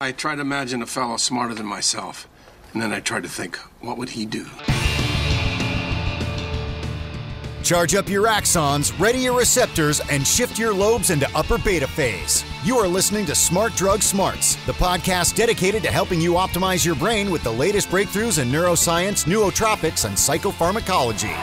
I tried to imagine a fellow smarter than myself, and then I tried to think, what would he do? Charge up your axons, ready your receptors, and shift your lobes into upper beta phase. You are listening to Smart Drug Smarts, the podcast dedicated to helping you optimize your brain with the latest breakthroughs in neuroscience, nootropics, and psychopharmacology.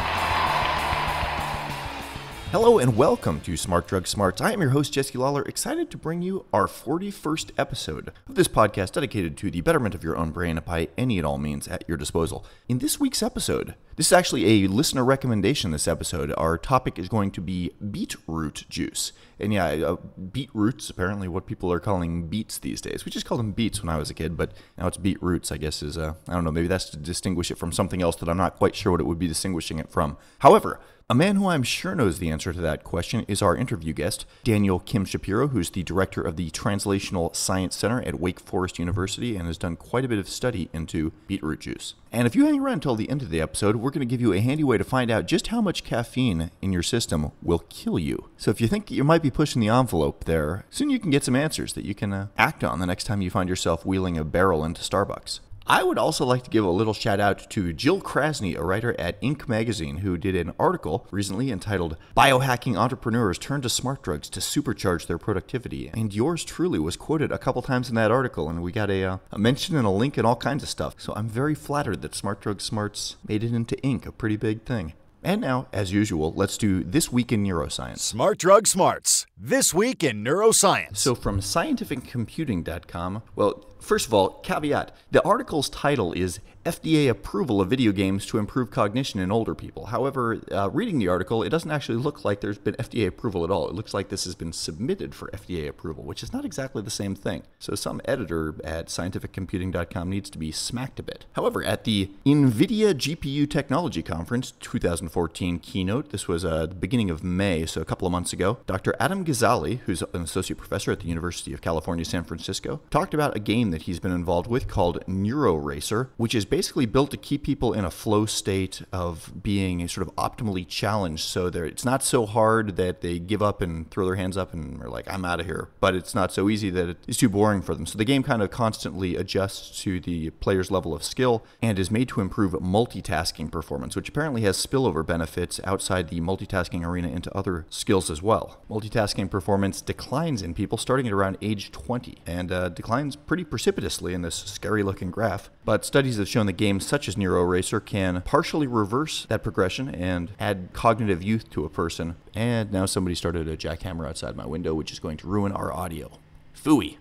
Hello and welcome to Smart Drug Smarts. I am your host, Jesse Lawler, excited to bring you our 41st episode of this podcast dedicated to the betterment of your own brain by any and all means at your disposal. In this week's episode, this is actually a listener recommendation this episode. Our topic is going to be beetroot juice. And yeah, beetroots, apparently what people are calling beets these days. We just called them beets when I was a kid, but now it's beetroots, I guess is, I don't know, maybe that's to distinguish it from something else that I'm not quite sure what it would be distinguishing it from. However, a man who I'm sure knows the answer to that question is our interview guest, Daniel Kim Shapiro, who's the director of the Translational Science Center at Wake Forest University and has done quite a bit of study into beetroot juice. And if you hang around until the end of the episode, we're going to give you a handy way to find out just how much caffeine in your system will kill you. So if you think that you might be pushing the envelope there, soon you can get some answers that you can act on the next time you find yourself wheeling a barrel into Starbucks. I would also like to give a little shout out to Jill Krasny, a writer at Inc. magazine, who did an article recently entitled Biohacking Entrepreneurs Turn to Smart Drugs to Supercharge Their Productivity. And yours truly was quoted a couple times in that article, and we got a mention and a link and all kinds of stuff. So I'm very flattered that Smart Drug Smarts made it into Inc., a pretty big thing. And now, as usual, let's do This Week in Neuroscience. Smart Drug Smarts, This Week in Neuroscience. So from scientificcomputing.com, well, first of all, caveat, the article's title is FDA Approval of Video Games to Improve Cognition in Older People. However, reading the article, it doesn't actually look like there's been FDA approval at all. It looks like this has been submitted for FDA approval, which is not exactly the same thing. So some editor at scientificcomputing.com needs to be smacked a bit. However, at the NVIDIA GPU Technology Conference 2014 keynote, this was the beginning of May, so a couple of months ago, Dr. Adam Gazzaley, who's an associate professor at the University of California, San Francisco, talked about a game that he's been involved with called NeuroRacer, which is basically built to keep people in a flow state of being sort of optimally challenged. So it's not so hard that they give up and throw their hands up and are like, I'm out of here. But it's not so easy that it's too boring for them. So the game kind of constantly adjusts to the player's level of skill and is made to improve multitasking performance, which apparently has spillover benefits outside the multitasking arena into other skills as well. Multitasking performance declines in people starting at around age 20 and declines pretty precipitously in this scary looking graph. But studies have shown that games such as NeuroRacer can partially reverse that progression and add cognitive youth to a person. And now somebody started a jackhammer outside my window, which is going to ruin our audio. Phooey.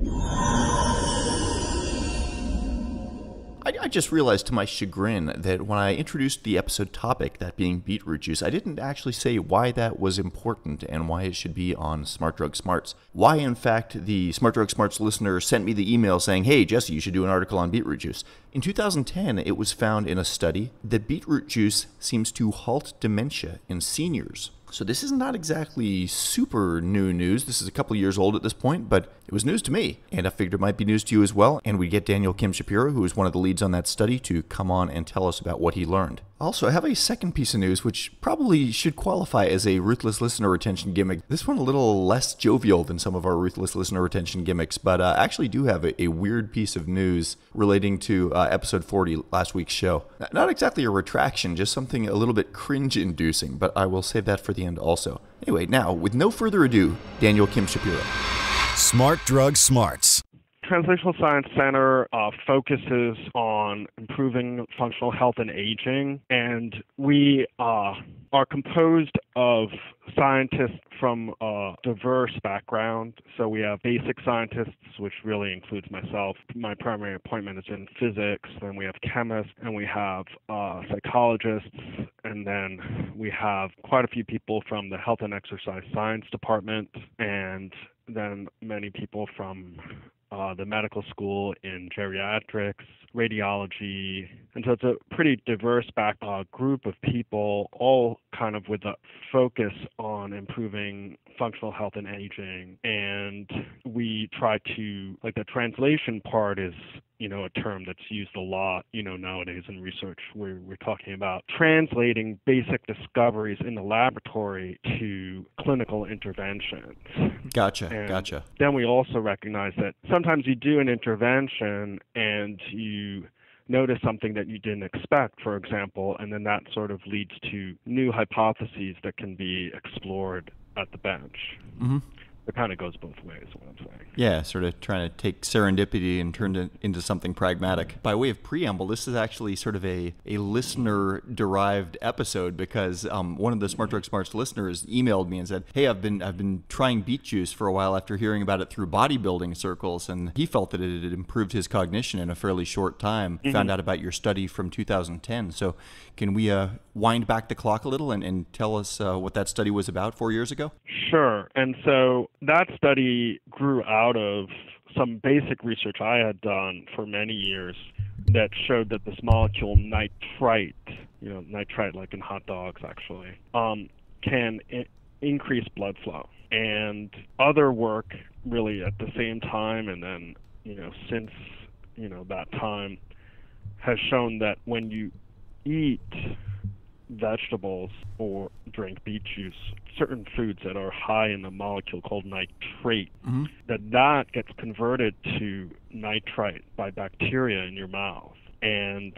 I just realized to my chagrin that when I introduced the episode topic, that being beetroot juice, I didn't actually say why that was important and why it should be on Smart Drug Smarts. Why, in fact, the Smart Drug Smarts listener sent me the email saying, hey, Jesse, you should do an article on beetroot juice. In 2010, it was found in a study that beetroot juice seems to halt dementia in seniors. So this is not exactly super new news. This is a couple years old at this point, but it was news to me. And I figured it might be news to you as well. And we get Daniel Kim Shapiro, who is one of the leads on that study, to come on and tell us about what he learned. Also, I have a second piece of news, which probably should qualify as a ruthless listener retention gimmick. This one a little less jovial than some of our ruthless listener retention gimmicks, but I actually do have a weird piece of news relating to episode 40, last week's show. Not exactly a retraction, just something a little bit cringe-inducing, but I will save that for the end also. Anyway, now, with no further ado, Daniel Kim Shapiro. Smart Drug Smarts. Translational Science Center focuses on improving functional health and aging, and we are composed of scientists from a diverse background. So we have basic scientists, which really includes myself. My primary appointment is in physics. Then we have chemists, and we have psychologists, and then we have quite a few people from the health and exercise science department, and then many people from the medical school in geriatrics, radiology, and so it's a pretty diverse group of people, all kind of with a focus on improving functional health and aging. And we try to, like, the translation part is, a term that's used a lot, nowadays in research, where we're talking about translating basic discoveries in the laboratory to clinical interventions. Gotcha. Then we also recognize that sometimes you do an intervention and you notice something that you didn't expect, for example, and then that sort of leads to new hypotheses that can be explored at the bench. Mm-hmm. It kind of goes both ways, what I'm saying. Yeah, sort of trying to take serendipity and turn it into something pragmatic. By way of preamble, this is actually sort of a listener-derived episode because one of the Smart Drug Smarts listeners emailed me and said, "Hey, I've been trying beet juice for a while after hearing about it through bodybuilding circles, and he felt that it had improved his cognition in a fairly short time. Mm-hmm. Found out about your study from 2010. So, can we wind back the clock a little and tell us what that study was about 4 years ago?" Sure. And so that study grew out of some basic research I had done for many years that showed that this molecule nitrite, nitrite like in hot dogs actually, can increase blood flow. And other work really at the same time and then, since, that time has shown that when you eat vegetables or drink beet juice, certain foods that are high in a molecule called nitrate, mm-hmm. that gets converted to nitrite by bacteria in your mouth. And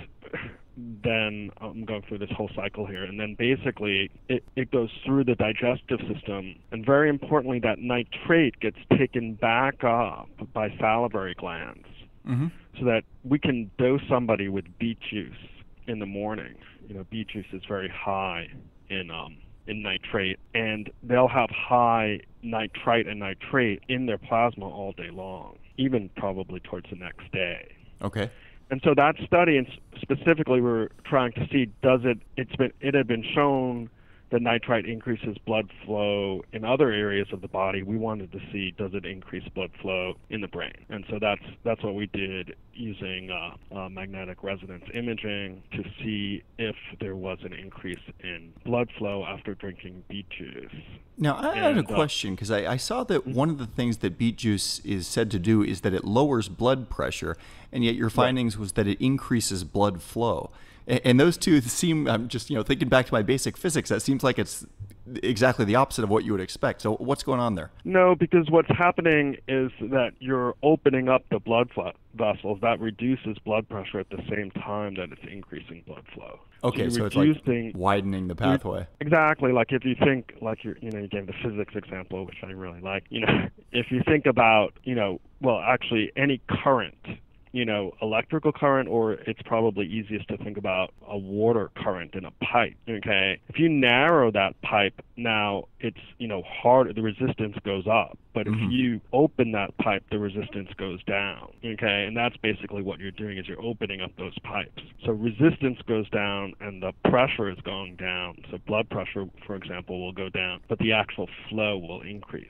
then I'm going through this whole cycle here, and then basically it goes through the digestive system, and very importantly, that nitrate gets taken back up by salivary glands, mm-hmm. so that we can dose somebody with beet juice in the morning. Beet juice is very high in nitrate, and they'll have high nitrite and nitrate in their plasma all day long, even probably towards the next day. Okay. And so that study, and specifically, we're trying to see it had been shown that nitrite increases blood flow in other areas of the body. We wanted to see, does it increase blood flow in the brain? And so that's what we did using magnetic resonance imaging to see if there was an increase in blood flow after drinking beet juice. Now, I had a question, because I saw that one of the things that beet juice is said to do is that it lowers blood pressure, and yet your findings was that it increases blood flow. And those two seem, I'm just thinking back to my basic physics, that seems like it's exactly the opposite of what you would expect. So what's going on there? No, because what's happening is that you're opening up the blood vessels. That reduces blood pressure at the same time that it's increasing blood flow. Okay, so it's like widening the pathway. Exactly. Like if you think, like you gave the physics example, which I really like. If you think about, actually any current, electrical current, or it's probably easiest to think about a water current in a pipe, okay? If you narrow that pipe, now it's, hard, the resistance goes up. But if you open that pipe, the resistance goes down, okay? And that's basically what you're doing, is you're opening up those pipes. So resistance goes down and the pressure is going down. So blood pressure, for example, will go down, but the actual flow will increase.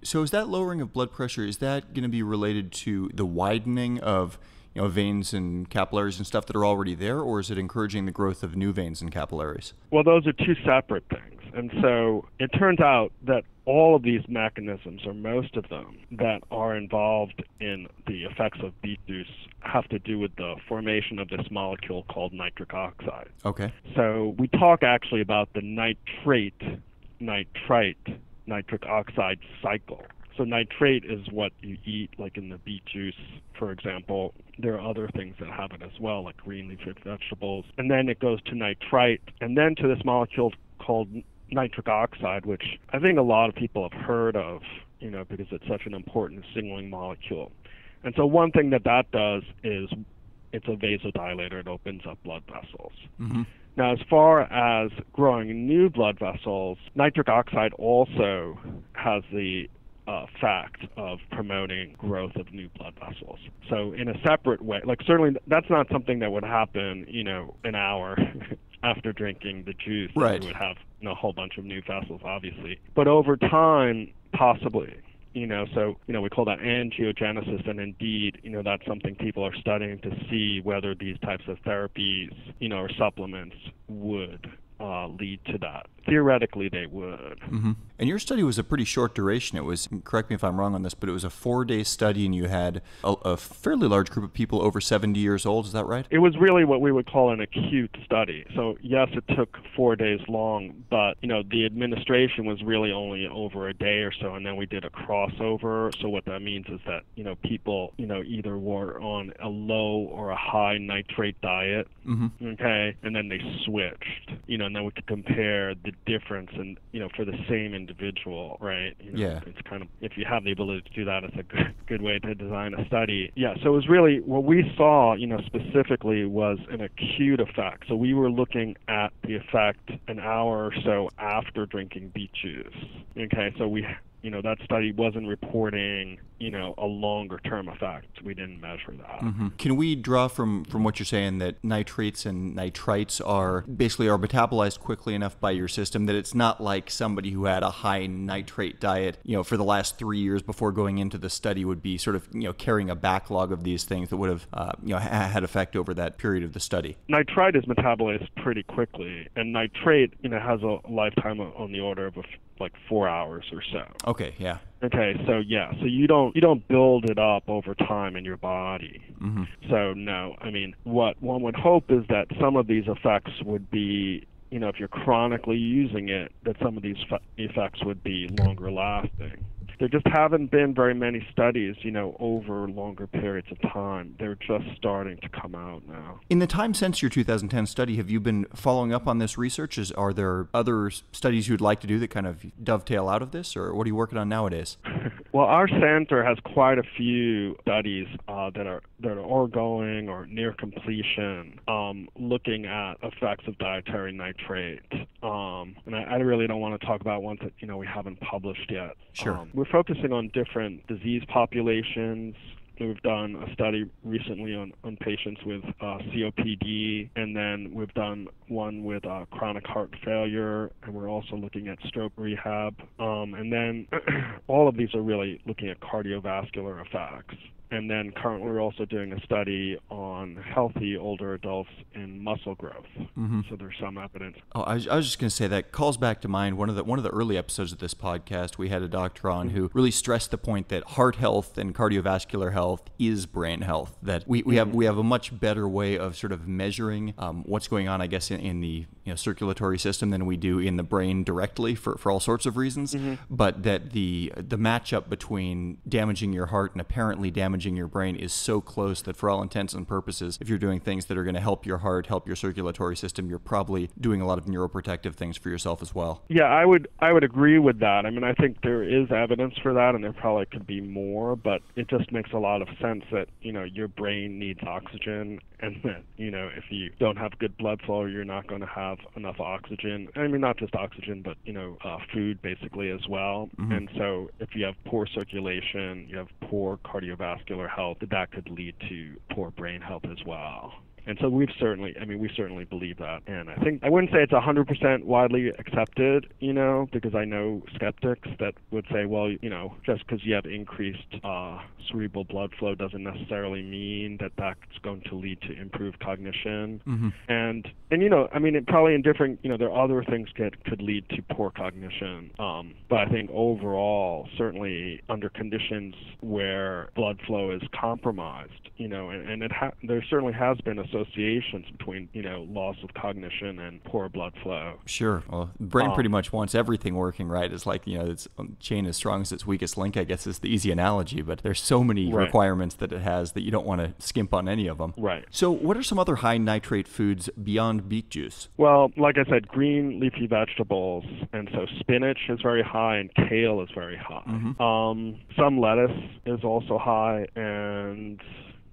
So is that lowering of blood pressure, is that going to be related to the widening of veins and capillaries and stuff that are already there, or is it encouraging the growth of new veins and capillaries? Well, those are two separate things. And so it turns out that all of these mechanisms, or most of them, that are involved in the effects of beet juice have to do with the formation of this molecule called nitric oxide. Okay. So we talk actually about the nitrite, nitric oxide cycle. So nitrate is what you eat, like in the beet juice, for example. There are other things that happen as well, like green leafy vegetables. And then it goes to nitrite, and then to this molecule called nitric oxide, which I think a lot of people have heard of, because it's such an important signaling molecule. And so one thing that does is it's a vasodilator. It opens up blood vessels. Mm-hmm. Now, as far as growing new blood vessels, nitric oxide also has the fact of promoting growth of new blood vessels. So in a separate way, like certainly that's not something that would happen, an hour after drinking the juice. Right. You would have a whole bunch of new vessels, obviously. But over time, possibly. So, we call that angiogenesis, and indeed, that's something people are studying to see whether these types of therapies, or supplements would lead to that. Theoretically, they would. Mm-hmm. And your study was a pretty short duration. It was, correct me if I'm wrong on this, but it was a 4-day study, and you had a fairly large group of people over 70 years old. Is that right? It was really what we would call an acute study. So yes, it took 4 days long, but the administration was really only over a day or so, and then we did a crossover. So what that means is that people either were on a low or a high nitrate diet, okay, and then they switched, and then we could compare the difference and for the same individual, right? Yeah. It's kind of, if you have the ability to do that, it's a good way to design a study. Yeah. So it was really what we saw, specifically was an acute effect. So we were looking at the effect an hour or so after drinking beet juice. Okay. So that study wasn't reporting, a longer term effect. We didn't measure that. Can we draw from what you're saying that nitrates and nitrites are metabolized quickly enough by your system that it's not like somebody who had a high nitrate diet, for the last 3 years before going into the study would be sort of, carrying a backlog of these things that would have, had effect over that period of the study? Nitrite is metabolized pretty quickly, and nitrate, has a lifetime on the order of like 4 hours or so. Okay, yeah. Okay, so you don't build it up over time in your body. So no, I mean, what one would hope is that some of these effects would be, if you're chronically using it, that some of these effects would be longer lasting. There just haven't been very many studies, over longer periods of time. They're just starting to come out now. In the time since your 2010 study, have you been following up on this research? Are there other studies you'd like to do that kind of dovetail out of this, or what are you working on nowadays? Well, our center has quite a few studies that are ongoing or near completion, looking at effects of dietary nitrate. And I really don't want to talk about ones that we haven't published yet. Sure. We're focusing on different disease populations. We've done a study recently on patients with COPD, and then we've done one with chronic heart failure, and we're also looking at stroke rehab. And then all of these are really looking at cardiovascular effects. And then currently we're also doing a study on healthy older adults in muscle growth. So there's some evidence. Oh, I was just going to say that calls back to mind one of the early episodes of this podcast. We had a doctor on who really stressed the point that heart health and cardiovascular health is brain health. That we have a much better way of sort of measuring what's going on, I guess, in the circulatory system than we do in the brain directly for all sorts of reasons. But that the matchup between damaging your heart and apparently damaging your brain is so close that for all intents and purposes, if you're doing things that are going to help your heart, help your circulatory system, you're probably doing a lot of neuroprotective things for yourself as well. Yeah, I would agree with that. I mean, I think there is evidence for that, and there probably could be more, but it just makes a lot of sense that, your brain needs oxygen, and that, if you don't have good blood flow, you're not going to have enough oxygen. I mean, not just oxygen, but, food basically as well. And so if you have poor circulation, you have poor cardiovascular health, that could lead to poor brain health as well. And so we certainly believe that. And I wouldn't say it's 100% widely accepted, because I know skeptics that would say, well, just because you have increased cerebral blood flow doesn't necessarily mean that that's going to lead to improved cognition. And it probably in different, there are other things that could lead to poor cognition. But I think overall, certainly under conditions where blood flow is compromised, and there certainly has been associations between, loss of cognition and poor blood flow. Sure. Well, the brain pretty much wants everything working right. It's like, its chain as strong as its weakest link, I guess is the easy analogy, but there's so many requirements that it has that you don't want to skimp on any of them. Right. So what are some other high nitrate foods beyond beet juice? Well, like I said, green leafy vegetables, and so spinach is very high and kale is very high. Some lettuce is also high, and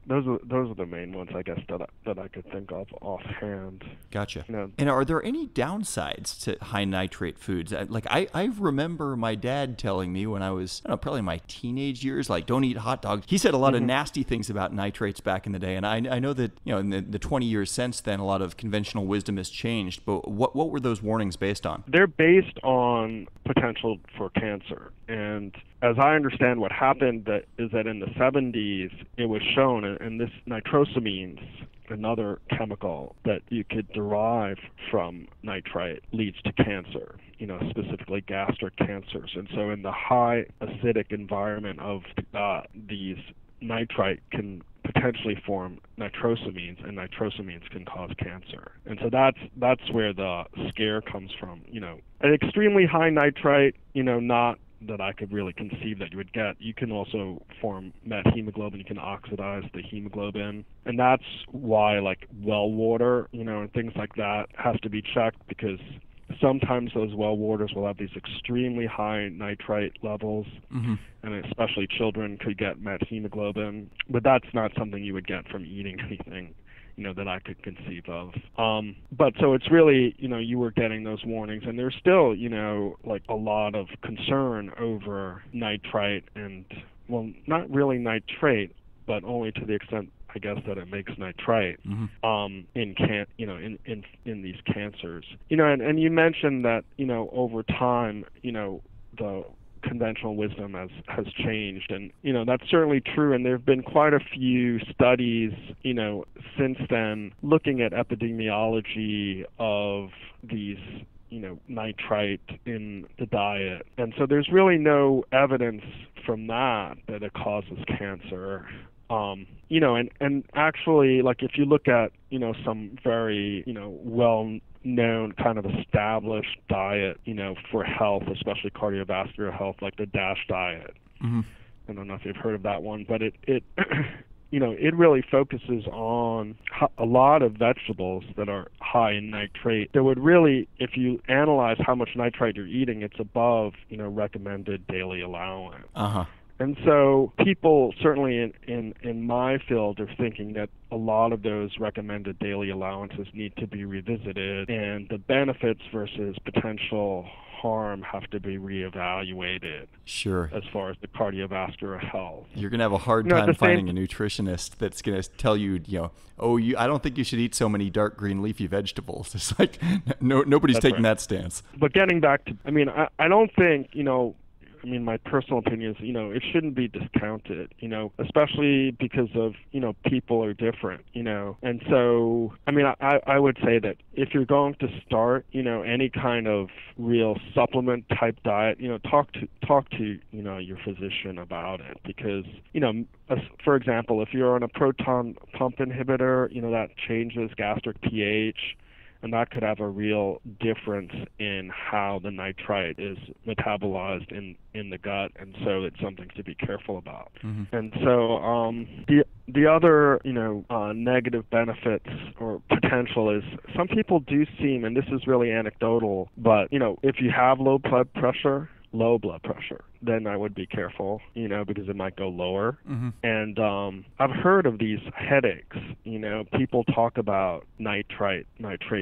those are the main ones, I guess, that I could think of offhand. Gotcha. And are there any downsides to high nitrate foods? Like I remember my dad telling me when I was probably in my teenage years, like, don't eat hot dogs. He said a lot of nasty things about nitrates back in the day, and I know that in the 20 years since then, a lot of conventional wisdom has changed. But what were those warnings based on? They're based on potential for cancer, and as I understand what happened is that in the 70s, it was shown, and this nitrosamines, another chemical that you could derive from nitrite, leads to cancer, specifically gastric cancers. And so in the high acidic environment of these, nitrite can potentially form nitrosamines, and nitrosamines can cause cancer. And so that's where the scare comes from. An extremely high nitrite, not that I could really conceive that you would get. You can also form methemoglobin. You can oxidize the hemoglobin, and that's why well water, and things like that has to be checked, because sometimes those well waters will have these extremely high nitrite levels, and especially children could get methemoglobin, but that's not something you would get from eating anything that I could conceive of. But so it's really, you were getting those warnings, and there's still, a lot of concern over nitrite and, well, not really nitrate, but only to the extent, I guess, that it makes nitrite in these cancers. And you mentioned that, over time, the conventional wisdom has changed, and that's certainly true, and there have been quite a few studies since then looking at epidemiology of these nitrite in the diet, and so there's really no evidence from that it causes cancer. And actually, if you look at some very well-known kind of established diet, for health, especially cardiovascular health, like the DASH diet. I don't know if you've heard of that one, but it it really focuses on a lot of vegetables that are high in nitrate. That would really, if you analyze how much nitrite you're eating, it's above recommended daily allowance. And so people, certainly in my field, are thinking that a lot of those recommended daily allowances need to be revisited, and the benefits versus potential harm have to be reevaluated. Sure. As far as the cardiovascular health. You're going to have a hard time finding a nutritionist that's going to tell you, I don't think you should eat so many dark green leafy vegetables. It's like, nobody's taking that stance. But getting back to, I don't think, my personal opinion is, it shouldn't be discounted, especially because of, people are different, And so, I would say that if you're going to start, any kind of real supplement type diet, talk to, your physician about it, because, for example, if you're on a proton pump inhibitor, that changes gastric pH, and that could have a real difference in how the nitrite is metabolized in the gut, and so it's something to be careful about. And so the other negative benefits or potential is some people do seem, and this is really anecdotal, but if you have low blood pressure, then I would be careful, because it might go lower. And I've heard of these headaches. People talk about nitrate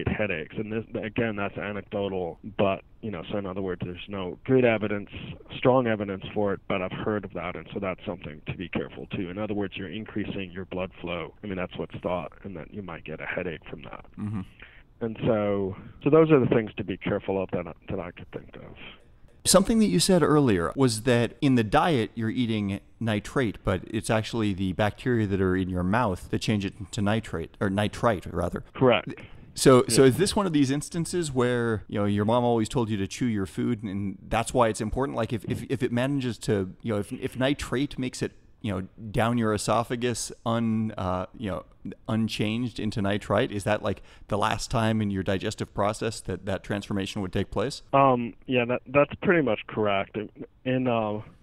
headaches, and this, again, that's anecdotal. But so in other words, there's no good evidence, strong evidence for it, but I've heard of that, and so that's something to be careful too. In other words, you're increasing your blood flow. That's what's thought, and that you might get a headache from that. And so those are the things to be careful of that I could think of. Something that you said earlier was that in the diet you're eating nitrate, but it's actually the bacteria that are in your mouth that change it to nitrite, rather. Correct. So is this one of these instances where your mom always told you to chew your food, and that's why it's important? Like if it manages to if nitrate makes it down your esophagus unchanged into nitrite, is that like the last time in your digestive process that transformation would take place? Yeah, that's pretty much correct. In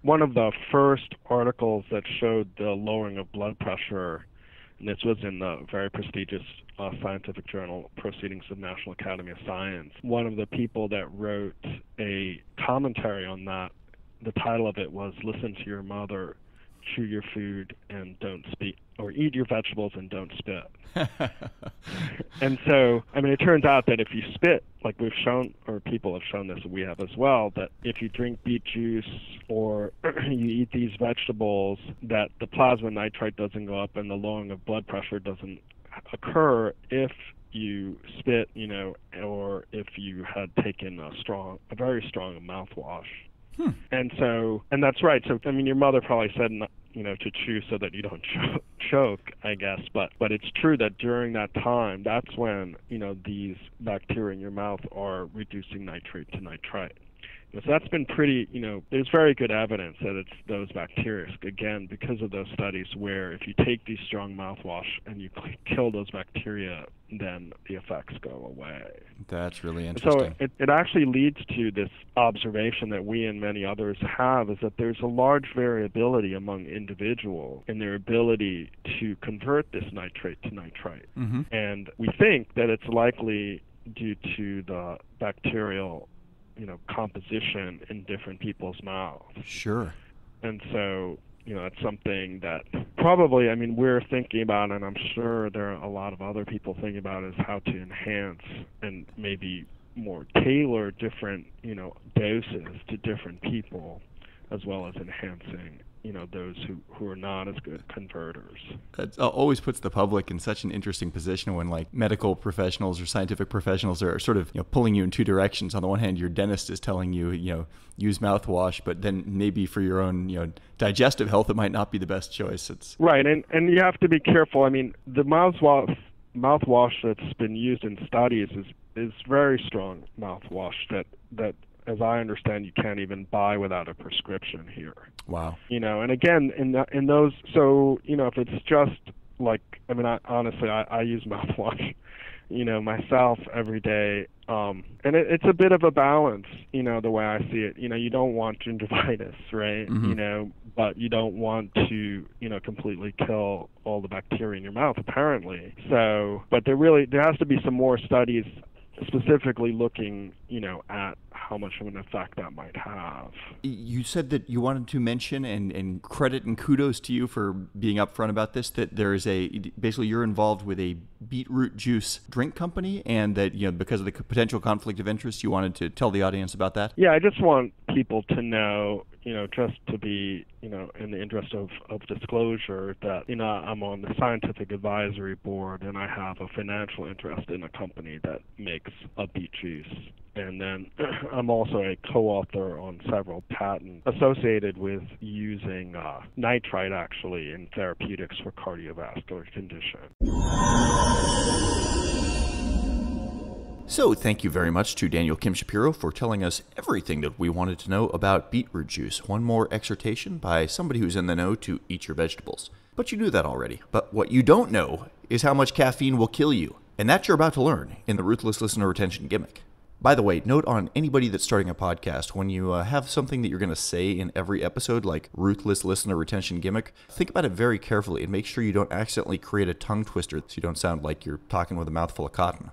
one of the first articles that showed the lowering of blood pressure, and this was in the very prestigious scientific journal Proceedings of National Academy of Science, one of the people that wrote a commentary on that, the title of it was "Listen to Your Mother, Chew Your Food and Don't Spit," or "Eat Your Vegetables and Don't Spit." And so, it turns out that if you spit, like we've shown, or people have shown this, we have as well, that if you drink beet juice or you eat these vegetables, that the plasma nitrite doesn't go up and the lowering of blood pressure doesn't occur if you spit, or if you had taken a very strong mouthwash. And that's right. So, I mean, your mother probably said, to chew so that you don't choke, I guess. But it's true that during that time, that's when, these bacteria in your mouth are reducing nitrate to nitrite. So that's been pretty, there's very good evidence that it's those bacteria, again, because of those studies where if you take these strong mouthwash and you kill those bacteria, then the effects go away. That's really interesting. So it actually leads to this observation that we and many others have, is that there's a large variability among individuals in their ability to convert this nitrate to nitrite. Mm-hmm. And we think that it's likely due to the bacterial composition in different people's mouths. Sure. And so, it's something that probably, we're thinking about, and I'm sure there are a lot of other people thinking about, is how to enhance and maybe more tailor different, doses to different people, as well as enhancing those who are not as good converters. That always puts the public in such an interesting position when, like, medical professionals or scientific professionals are sort of pulling you in two directions. On the one hand, your dentist is telling you use mouthwash, but then maybe for your own digestive health, it might not be the best choice. It's right, and you have to be careful. The mouthwash that's been used in studies is very strong mouthwash that as I understand, you can't even buy without a prescription here. Wow. And again, in those, so, if it's just like, honestly, I use mouthwash, myself every day. And it's a bit of a balance, the way I see it. You don't want gingivitis, right? Mm-hmm. But you don't want to, completely kill all the bacteria in your mouth, apparently. So, but there has to be some more studies specifically looking, at how much of an effect that might have. You said that you wanted to mention and credit and kudos to you for being upfront about this, that there is basically you're involved with a beetroot juice drink company, and that, because of the potential conflict of interest, you wanted to tell the audience about that? Yeah, I just want people to know, just to be, in the interest of disclosure, that, I'm on the scientific advisory board, and I have a financial interest in a company that makes a beet juice. And then I'm also a co-author on several patents associated with using nitrite, actually, in therapeutics for cardiovascular condition. So thank you very much to Daniel Kim Shapiro for telling us everything that we wanted to know about beetroot juice. One more exhortation by somebody who's in the know to eat your vegetables. But you knew that already. But what you don't know is how much caffeine will kill you. And that you're about to learn in the Ruthless Listener Retention Gimmick. By the way, note on anybody that's starting a podcast, when you have something that you're going to say in every episode, like Ruthless Listener Retention Gimmick, think about it very carefully and make sure you don't accidentally create a tongue twister so you don't sound like you're talking with a mouthful of cotton.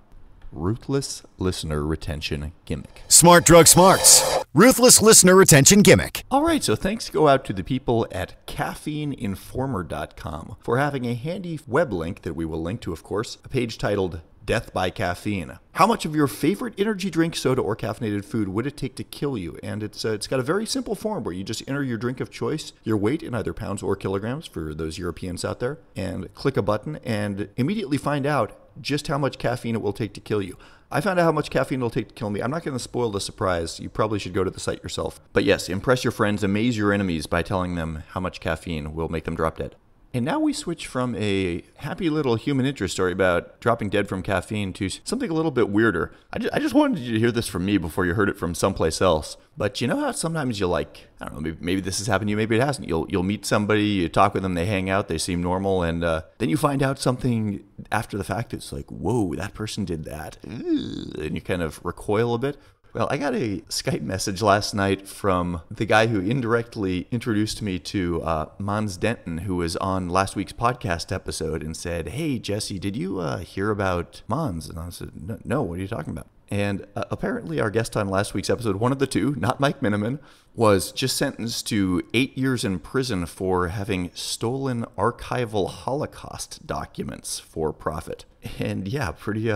Ruthless Listener Retention Gimmick. Smart Drug Smarts. Ruthless Listener Retention Gimmick. All right, so thanks go out to the people at caffeineinformer.com for having a handy web link that we will link to, of course, a page titled Death by Caffeine. How much of your favorite energy drink, soda, or caffeinated food would it take to kill you? And it's got a very simple form where you just enter your drink of choice, your weight in either pounds or kilograms for those Europeans out there, and click a button and immediately find out just how much caffeine it will take to kill you. I found out how much caffeine it will take to kill me. I'm not going to spoil the surprise. You probably should go to the site yourself. But yes, impress your friends, amaze your enemies by telling them how much caffeine will make them drop dead. And now we switch from a happy little human interest story about dropping dead from caffeine to something a little bit weirder. I just wanted you to hear this from me before you heard it from someplace else. But you know how sometimes you I don't know, maybe this has happened to you, maybe it hasn't. You'll meet somebody, you talk with them, they hang out, they seem normal, and then you find out something after the fact. It's like, whoa, that person did that. And you kind of recoil a bit. Well, I got a Skype message last night from the guy who indirectly introduced me to Mons Denton, who was on last week's podcast episode, and said, "Hey, Jesse, did you hear about Mons?" And I said, "No, what are you talking about?" And apparently our guest on last week's episode, one of the two, not Mike Miniman, was just sentenced to 8 years in prison for having stolen archival Holocaust documents for profit. And yeah, pretty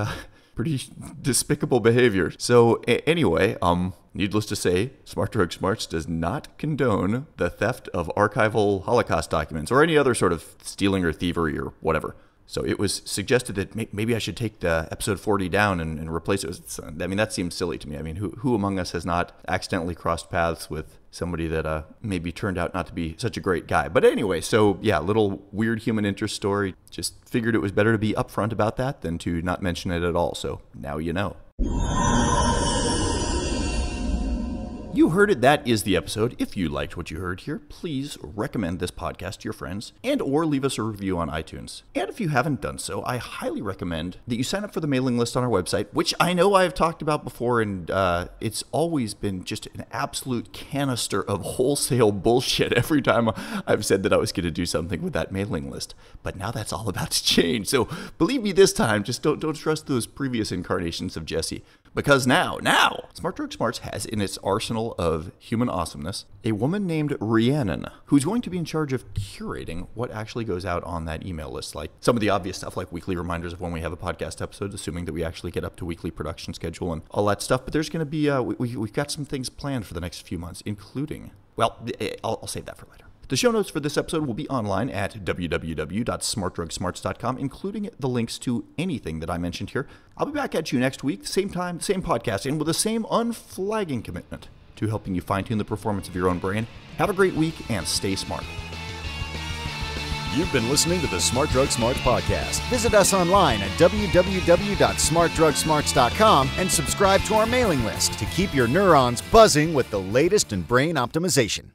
despicable behavior. So anyway, needless to say, Smart Drug Smarts does not condone the theft of archival Holocaust documents or any other sort of stealing or thievery or whatever. So it was suggested that maybe I should take the episode 40 down and replace it with, I mean, that seems silly to me. I mean, who among us has not accidentally crossed paths with somebody that maybe turned out not to be such a great guy? But anyway, so yeah, little weird human interest story. Just figured it was better to be upfront about that than to not mention it at all. So now you know. You heard it. That is the episode. If you liked what you heard here, please recommend this podcast to your friends and or leave us a review on iTunes. And if you haven't done so, I highly recommend that you sign up for the mailing list on our website, which I know I've talked about before, and it's always been just an absolute canister of wholesale bullshit every time I've said that I was going to do something with that mailing list. But now that's all about to change. So believe me this time, just don't trust those previous incarnations of Jesse. Because now, Smart Drug Smarts has in its arsenal of human awesomeness a woman named Rhiannon, who's going to be in charge of curating what actually goes out on that email list. Like some of the obvious stuff, like weekly reminders of when we have a podcast episode, assuming that we actually get up to weekly production schedule and all that stuff. But there's going to be, we've got some things planned for the next few months, including, well, I'll save that for later. The show notes for this episode will be online at www.smartdrugsmarts.com, including the links to anything that I mentioned here. I'll be back at you next week, same time, same podcast, and with the same unflagging commitment to helping you fine-tune the performance of your own brain. Have a great week and stay smart. You've been listening to the Smart Drug Smarts podcast. Visit us online at www.smartdrugsmarts.com and subscribe to our mailing list to keep your neurons buzzing with the latest in brain optimization.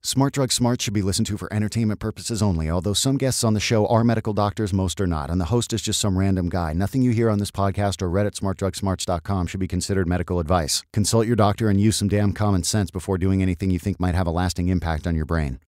Smart Drug Smarts should be listened to for entertainment purposes only, although some guests on the show are medical doctors, most are not, and the host is just some random guy. Nothing you hear on this podcast or read at smartdrugsmarts.com should be considered medical advice. Consult your doctor and use some damn common sense before doing anything you think might have a lasting impact on your brain.